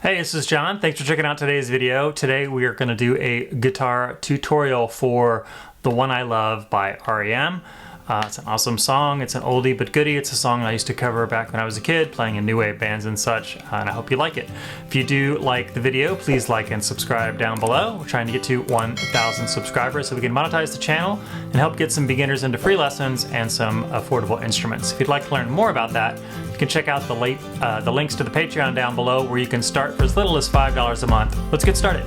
Hey, this is John. Thanks for checking out today's video. Today we are going to do a guitar tutorial for The One I Love by R.E.M. It's an awesome song. It's an oldie but goodie. It's a song I used to cover back when I was a kid, playing in new wave bands and such, and I hope you like it. If you do like the video, please like and subscribe down below. We're trying to get to 1,000 subscribers so we can monetize the channel and help get some beginners into free lessons and some affordable instruments. If you'd like to learn more about that, you can check out the links to the Patreon down below, where you can start for as little as $5 a month. Let's get started.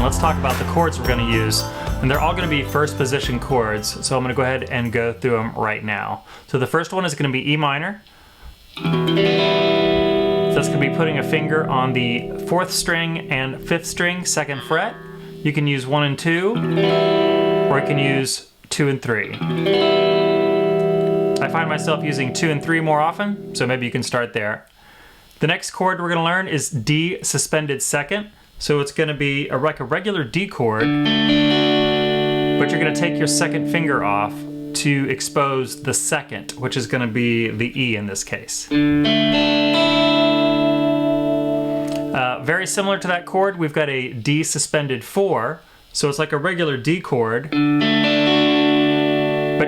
Let's talk about the chords we're going to use, and they're all going to be first position chords, so I'm going to go ahead and go through them right now. So the first one is going to be E minor. So that's going to be putting a finger on the 4th string and 5th string, 2nd fret. You can use 1 and 2, or you can use 2 and 3. I find myself using 2 and 3 more often, so maybe you can start there. The next chord we're going to learn is D suspended 2nd. So it's going to be like a regular D chord, but you're going to take your 2nd finger off to expose the 2nd, which is going to be the E in this case. Very similar to that chord, we've got a D suspended 4, so it's like a regular D chord, but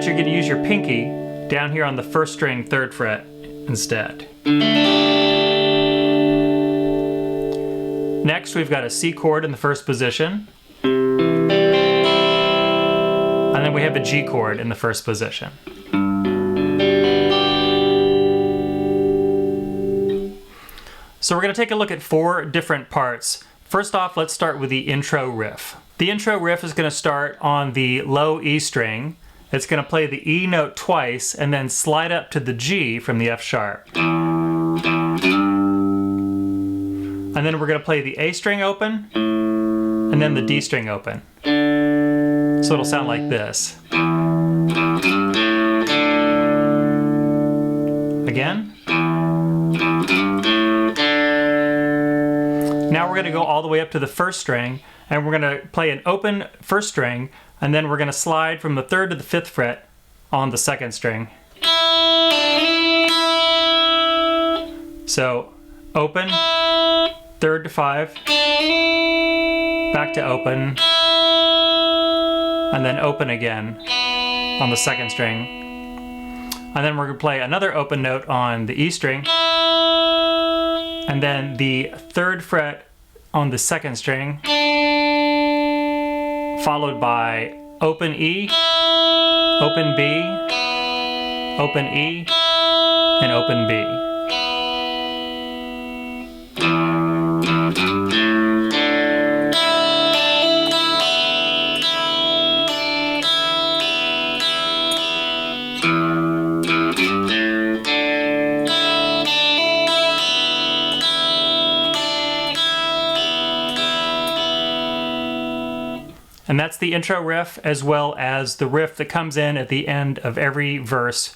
you're going to use your pinky down here on the 1st string, 3rd fret instead. Next, we've got a C chord in the 1st position, and then we have a G chord in the 1st position. So we're going to take a look at 4 different parts. First off, let's start with the intro riff. The intro riff is going to start on the low E string. It's going to play the E note twice and then slide up to the G from the F sharp. And then we're going to play the A string open, and then the D string open. So it'll sound like this. Again. Now we're going to go all the way up to the 1st string, and we're going to play an open 1st string, and then we're going to slide from the 3rd to the 5th fret on the 2nd string. So open, 3rd to 5, back to open, and then open again on the 2nd string. And then we're going to play another open note on the E string, and then the 3rd fret on the 2nd string, followed by open E, open B, open E, and open B. And that's the intro riff, as well as the riff that comes in at the end of every verse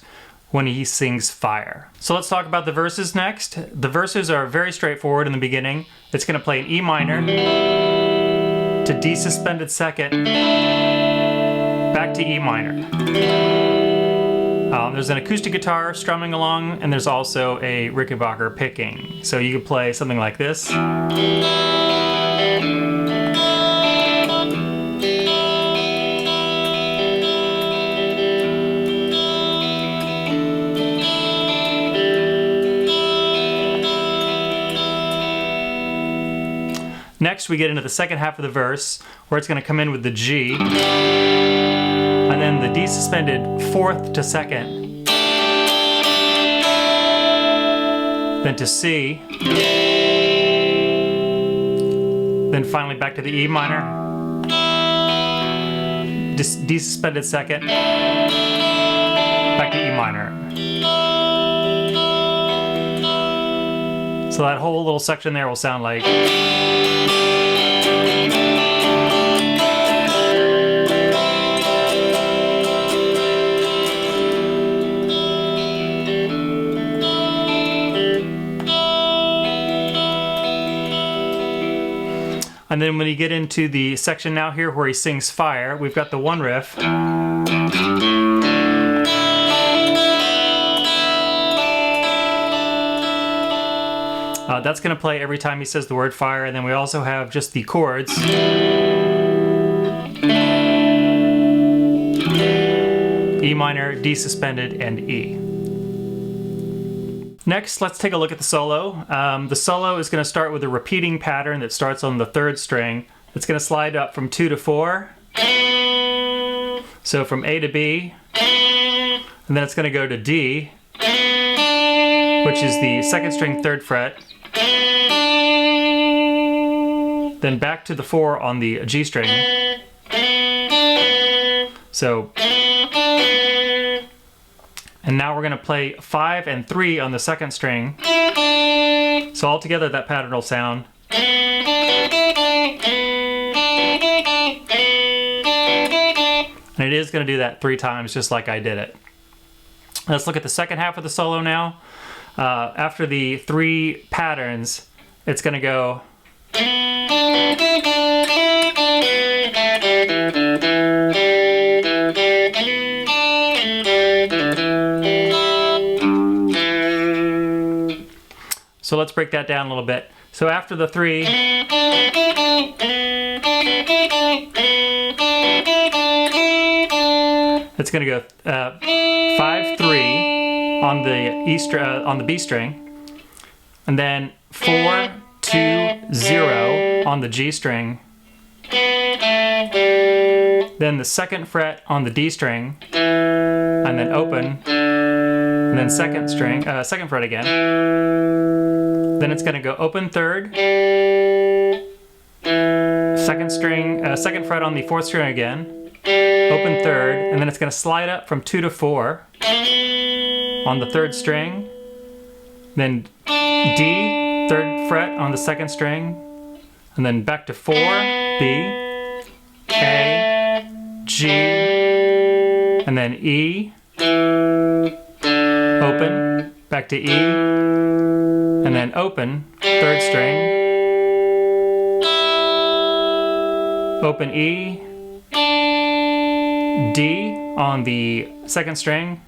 when he sings fire. So let's talk about the verses next. The verses are very straightforward in the beginning. It's going to play an E minor to D suspended 2nd, back to E minor. There's an acoustic guitar strumming along, and there's also a Rickenbacker picking. So you could play something like this. Next, we get into the 2nd half of the verse, where it's going to come in with the G, and then the D suspended 4th to 2nd, then to C, then finally back to the E minor, D suspended 2nd, back to E minor. So that whole little section there will sound like... And then when you get into the section now here where he sings fire, we've got the one riff. That's going to play every time he says the word fire, and then we also have just the chords. E minor, D suspended, and E. Next, let's take a look at the solo. The solo is going to start with a repeating pattern that starts on the 3rd string. It's going to slide up from 2 to 4. So from A to B, and then it's going to go to D, which is the 2nd string 3rd fret. Then back to the 4 on the G string. So, and now we're going to play 5 and 3 on the 2nd string. So altogether that pattern will sound. And it is going to do that 3 times just like I did it. Let's look at the second half of the solo now. After the 3 patterns, it's going to go. So let's break that down a little bit. So after the 3, it's going to go 5-3 on the on the B string, and then 4-2-0 on the G string, then the 2nd fret on the D string, and then open, and then 2nd string, 2nd fret again. Then it's going to go open 3rd, 2nd string, 2nd fret on the 4th string again, open 3rd, and then it's going to slide up from 2 to 4 on the 3rd string, then D, 3rd fret on the 2nd string, and then back to 4, B, A, G, and then E, open, back to E, and then open, 3rd string, open E, D on the 2nd string,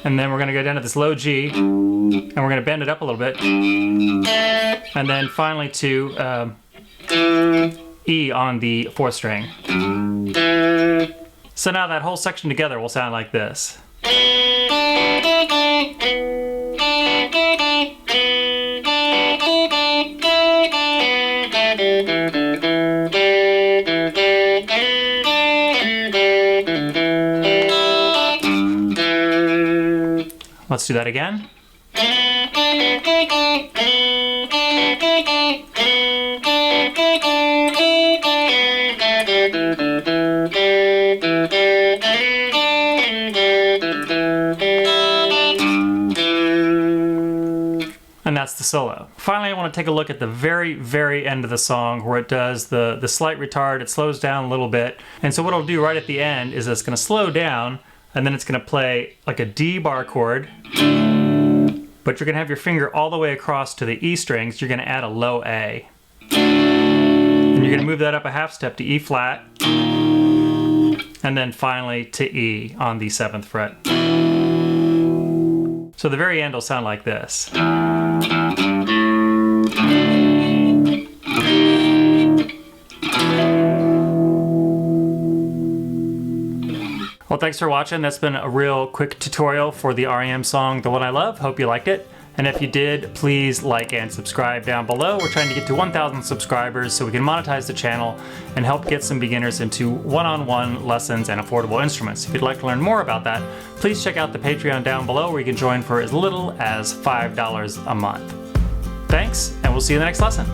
and then we're going to go down to this low G, and we're going to bend it up a little bit, and then finally to E on the 4th string. So now that whole section together will sound like this. Let's do that again. And that's the solo. Finally, I want to take a look at the very end of the song where it does the slight retard. It slows down a little bit. And so what it'll do right at the end is it's going to slow down, and then it's going to play like a D bar chord, but you're going to have your finger all the way across to the E strings. You're going to add a low A. And you're going to move that up a half step to E flat, and then finally to E on the 7th fret. So the very end will sound like this. Well, thanks for watching. That's been a real quick tutorial for the R.E.M. song, The One I Love. Hope you liked it. And if you did, please like and subscribe down below. We're trying to get to 1,000 subscribers so we can monetize the channel and help get some beginners into one-on-one lessons and affordable instruments. If you'd like to learn more about that, please check out the Patreon down below where you can join for as little as $5 a month. Thanks, and we'll see you in the next lesson.